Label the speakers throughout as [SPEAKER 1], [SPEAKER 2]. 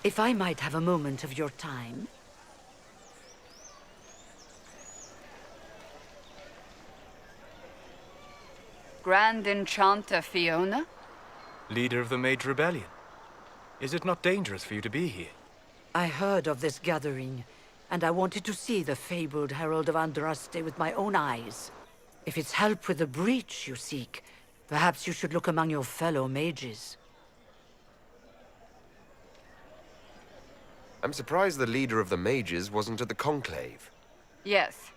[SPEAKER 1] If I might have a moment of your time.
[SPEAKER 2] Grand Enchanter Fiona?
[SPEAKER 3] Leader of the Mage Rebellion. Is it not dangerous for you to be here?
[SPEAKER 1] I heard of this gathering, and I wanted to see the fabled Herald of Andraste with my own eyes. If it's help with the breach you seek, perhaps you should look among your fellow mages.
[SPEAKER 4] I'm surprised the leader of the mages wasn't at the conclave.
[SPEAKER 2] Yes.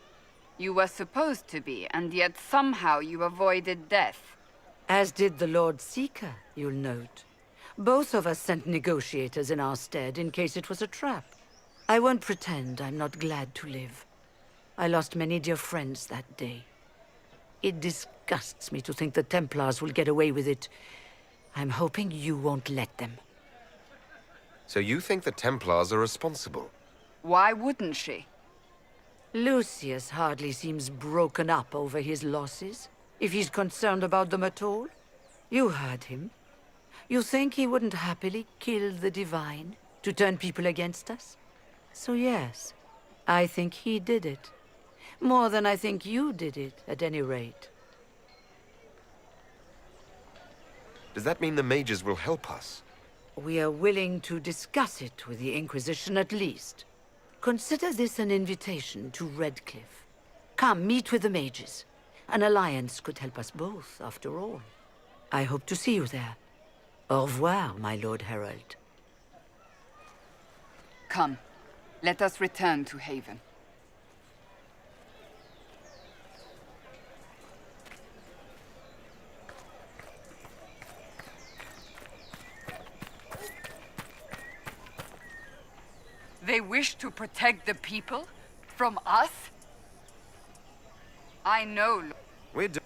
[SPEAKER 2] You were supposed to be, and yet somehow you avoided death.
[SPEAKER 1] As did the Lord Seeker, you'll note. Both of us sent negotiators in our stead in case it was a trap. I won't pretend I'm not glad to live. I lost many dear friends that day. It disgusts me to think the Templars will get away with it. I'm hoping you won't let them.
[SPEAKER 4] So you think the Templars are responsible?
[SPEAKER 2] Why wouldn't she?
[SPEAKER 1] Lucius hardly seems broken up over his losses, if he's concerned about them at all. You heard him. You think he wouldn't happily kill the Divine to turn people against us? So yes, I think he did it. More than I think you did it, at any rate.
[SPEAKER 4] Does that mean the mages will help us?
[SPEAKER 1] We are willing to discuss it with the Inquisition at least. Consider this an invitation to Redcliffe. Come, meet with the mages. An alliance could help us both, after all. I hope to see you there. Au revoir, my Lord Herald.
[SPEAKER 2] Come, let us return to Haven. They wish to protect the people? From us? I know.
[SPEAKER 4] We're do-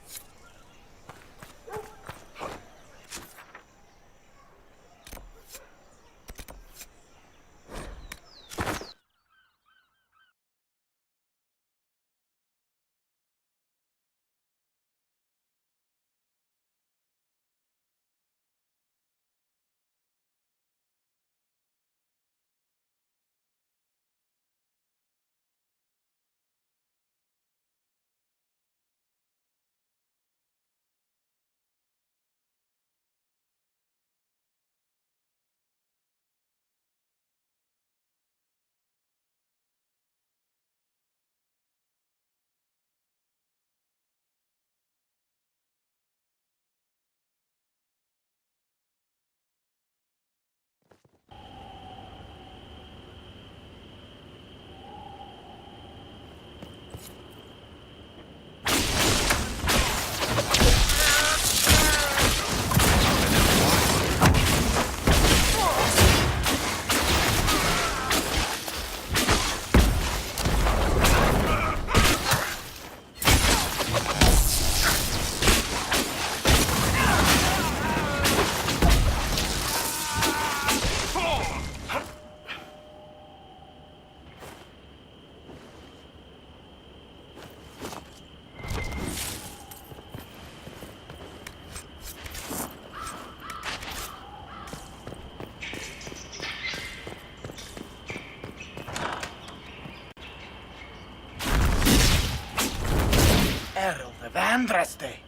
[SPEAKER 5] Herald of Andraste!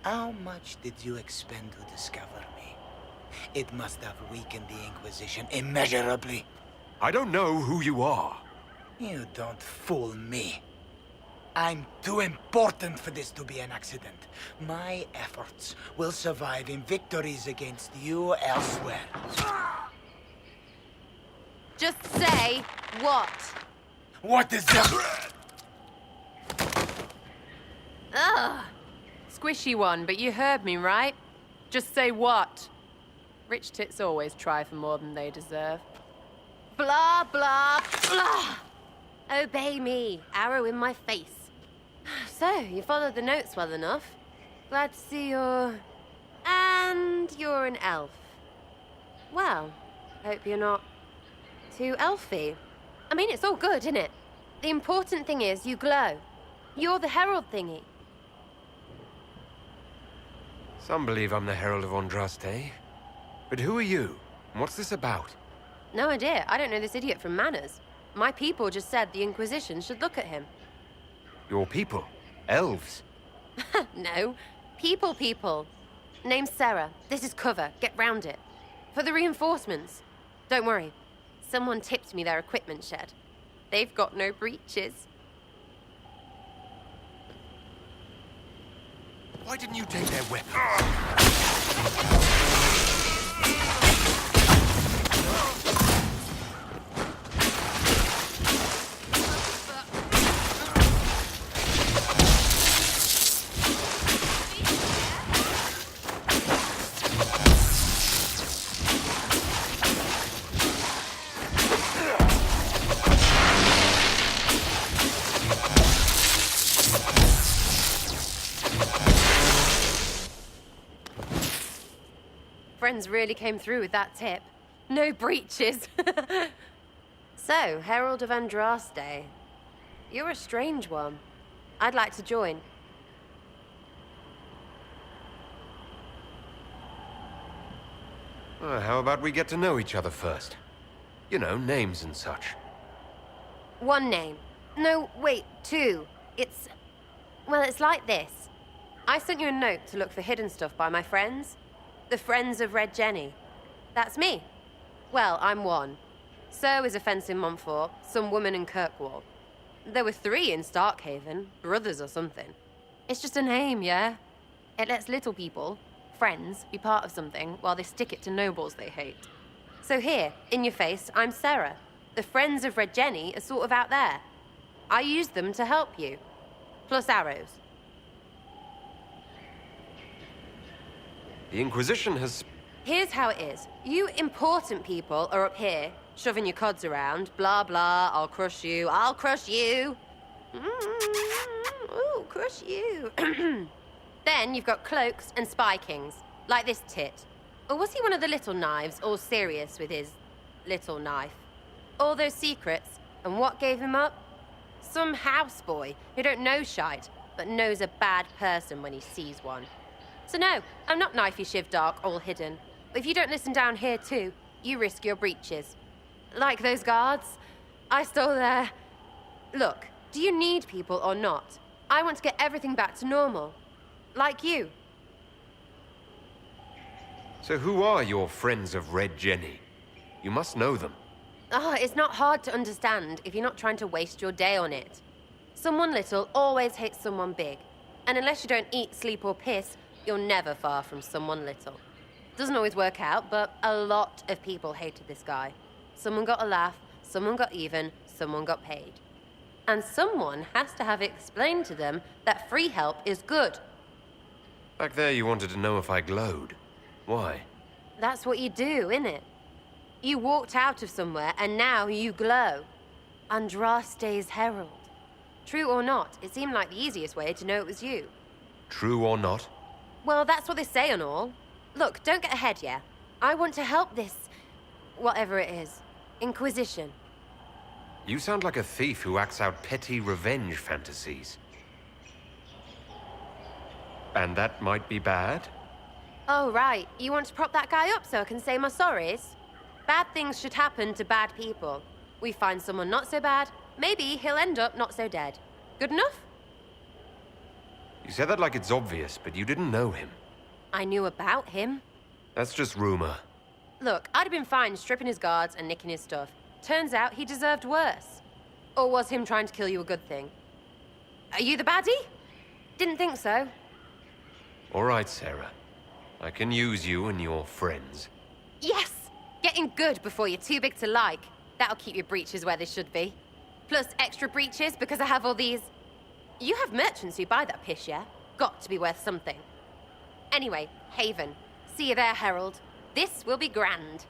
[SPEAKER 5] How much did you expend to discover me? It must have weakened the Inquisition immeasurably.
[SPEAKER 3] I don't know who you are.
[SPEAKER 5] You don't fool me. I'm too important for this to be an accident. My efforts will survive in victories against you elsewhere.
[SPEAKER 6] Just say what?
[SPEAKER 5] What is that?
[SPEAKER 6] Ugh.
[SPEAKER 7] Squishy one, but you heard me, right? Just say what? Rich tits always try for more than they deserve.
[SPEAKER 6] Blah, blah, blah. Obey me. Arrow in my face. So, you followed the notes well enough. Glad to see you're... And you're an elf. Well, hope you're not too elfy. I mean, it's all good, isn't it? The important thing is you glow. You're the herald thingy.
[SPEAKER 4] Some believe I'm the Herald of Andraste. But who are you? And what's this about?
[SPEAKER 6] No idea. I don't know this idiot from manners. My people just said the Inquisition should look at him.
[SPEAKER 4] Your people? Elves?
[SPEAKER 6] No. People. Name's Sarah. This is cover. Get round it. For the reinforcements. Don't worry. Someone tipped me their equipment shed. They've got no breaches.
[SPEAKER 4] Why didn't you take their weapons?
[SPEAKER 6] Friends really came through with that tip. No breaches. So, Herald of Andraste. You're a strange one. I'd like to join.
[SPEAKER 4] How about we get to know each other first? You know, names and such.
[SPEAKER 6] One name. No, wait, two. Well, it's like this. I sent you a note to look for hidden stuff by my friends. The Friends of Red Jenny. That's me. Well, I'm one. So is a fence in Montfort, some woman in Kirkwall. There were 3 in Starkhaven, brothers or something. It's just a name, yeah? It lets little people, friends, be part of something while they stick it to nobles they hate. So here, in your face, I'm Sarah. The Friends of Red Jenny are sort of out there. I use them to help you. Plus arrows.
[SPEAKER 4] The Inquisition has...
[SPEAKER 6] Here's how it is. You important people are up here, shoving your cods around. Blah, blah, I'll crush you, I'll crush you. Ooh, crush you. Then you've got cloaks and spy kings, like this tit. Or was he one of the little knives, all serious with his little knife? All those secrets, and what gave him up? Some houseboy who don't know shite, but knows a bad person when he sees one. So no, I'm not knifey shiv dark, all hidden. But if you don't listen down here too, you risk your breeches. Like those guards, I stole their... Look, do you need people or not? I want to get everything back to normal. Like you.
[SPEAKER 4] So who are your Friends of Red Jenny? You must know them.
[SPEAKER 6] It's not hard to understand if you're not trying to waste your day on it. Someone little always hates someone big. And unless you don't eat, sleep, or piss, you're never far from someone little. Doesn't always work out, but a lot of people hated this guy. Someone got a laugh, someone got even, someone got paid. And someone has to have explained to them that free help is good.
[SPEAKER 4] Back there you wanted to know if I glowed. Why?
[SPEAKER 6] That's what you do, innit? You walked out of somewhere and now you glow. Andraste's herald. True or not, it seemed like the easiest way to know it was you.
[SPEAKER 4] True or not?
[SPEAKER 6] Well, that's what they say and all. Look, don't get ahead, yeah? I want to help this... whatever it is. Inquisition.
[SPEAKER 4] You sound like a thief who acts out petty revenge fantasies. And that might be bad?
[SPEAKER 6] Oh, right. You want to prop that guy up so I can say my sorries? Bad things should happen to bad people. We find someone not so bad, maybe he'll end up not so dead. Good enough?
[SPEAKER 4] You said that like it's obvious, but you didn't know him.
[SPEAKER 6] I knew about him.
[SPEAKER 4] That's just rumor.
[SPEAKER 6] Look, I'd have been fine stripping his guards and nicking his stuff. Turns out he deserved worse. Or was him trying to kill you a good thing? Are you the baddie? Didn't think so.
[SPEAKER 4] All right, Sarah. I can use you and your friends.
[SPEAKER 6] Yes! Getting good before you're too big to like. That'll keep your breeches where they should be. Plus extra breeches because I have all these... You have merchants who buy that piss, yeah? Got to be worth something. Anyway, Haven. See you there, Herald. This will be grand.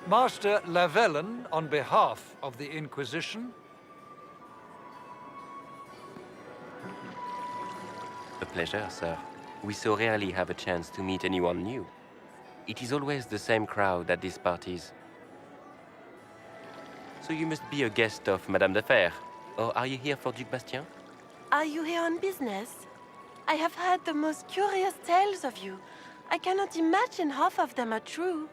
[SPEAKER 8] Master Lavellen, on behalf of the Inquisition.
[SPEAKER 9] A pleasure, sir. We so rarely have a chance to meet anyone new. It is always the same crowd at these parties. So you must be a guest of Madame de Fer. Or are you here for Duc Bastien?
[SPEAKER 10] Are you here on business? I have heard the most curious tales of you. I cannot imagine half of them are true.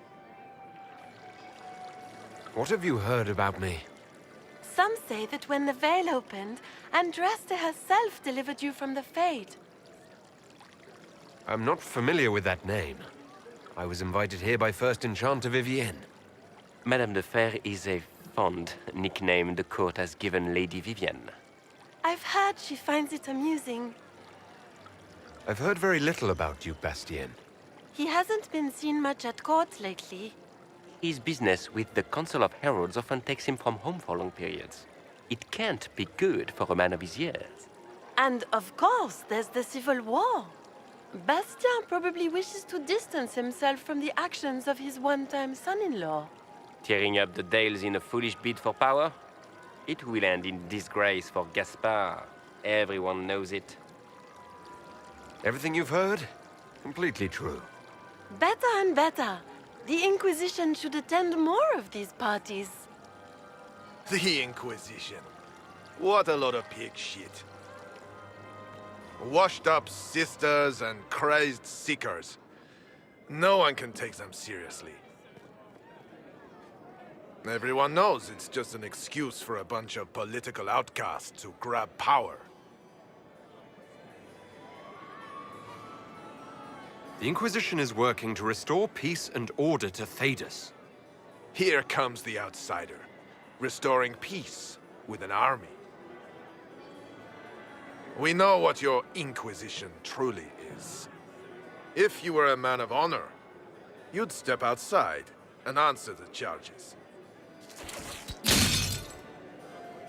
[SPEAKER 4] What have you heard about me?
[SPEAKER 10] Some say that when the veil opened, Andraste herself delivered you from the Fade.
[SPEAKER 4] I'm not familiar with that name. I was invited here by First Enchanter Vivienne.
[SPEAKER 9] Madame de Fer is a fond nickname the court has given Lady Vivienne.
[SPEAKER 10] I've heard she finds it amusing.
[SPEAKER 4] I've heard very little about Duc Bastien.
[SPEAKER 10] He hasn't been seen much at court lately.
[SPEAKER 9] His business with the Council of Heralds often takes him from home for long periods. It can't be good for a man of his years.
[SPEAKER 10] And of course, there's the Civil War. Bastien probably wishes to distance himself from the actions of his one-time son-in-law.
[SPEAKER 9] Tearing up the Dales in a foolish bid for power? It will end in disgrace for Gaspard. Everyone knows it.
[SPEAKER 4] Everything you've heard? Completely true.
[SPEAKER 10] Better and better. The Inquisition should attend more of these parties.
[SPEAKER 11] The Inquisition. What a lot of pig shit. Washed-up sisters and crazed seekers. No one can take them seriously. Everyone knows it's just an excuse for a bunch of political outcasts to grab power.
[SPEAKER 4] The Inquisition is working to restore peace and order to Thedas.
[SPEAKER 11] Here comes the outsider, restoring peace with an army. We know what your Inquisition truly is. If you were a man of honor, you'd step outside and answer the charges.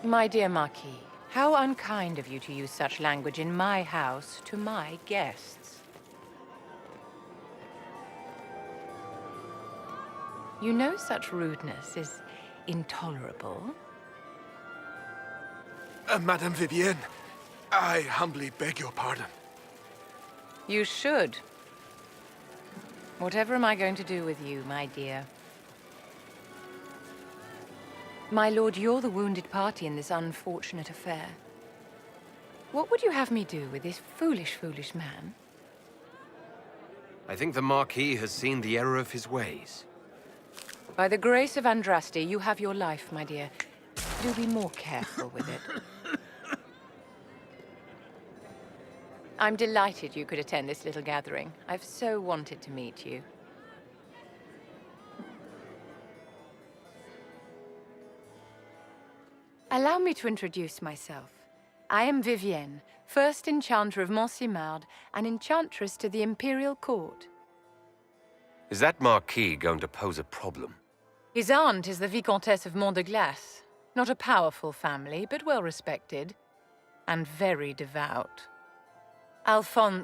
[SPEAKER 12] My dear Marquis, how unkind of you to use such language in my house to my guests. You know such rudeness is intolerable.
[SPEAKER 11] Madame Vivienne, I humbly beg your pardon.
[SPEAKER 12] You should. Whatever am I going to do with you, my dear? My lord, you're the wounded party in this unfortunate affair. What would you have me do with this foolish, foolish man?
[SPEAKER 4] I think the Marquis has seen the error of his ways.
[SPEAKER 12] By the grace of Andraste, you have your life, my dear. Do be more careful with it. I'm delighted you could attend this little gathering. I've so wanted to meet you. Allow me to introduce myself. I am Vivienne, first Enchanter of Montsimard and Enchantress to the Imperial Court.
[SPEAKER 4] Is that Marquis going to pose a problem?
[SPEAKER 12] His aunt is the Vicomtesse of Mont de Glace. Not a powerful family, but well respected. And very devout. Alphonse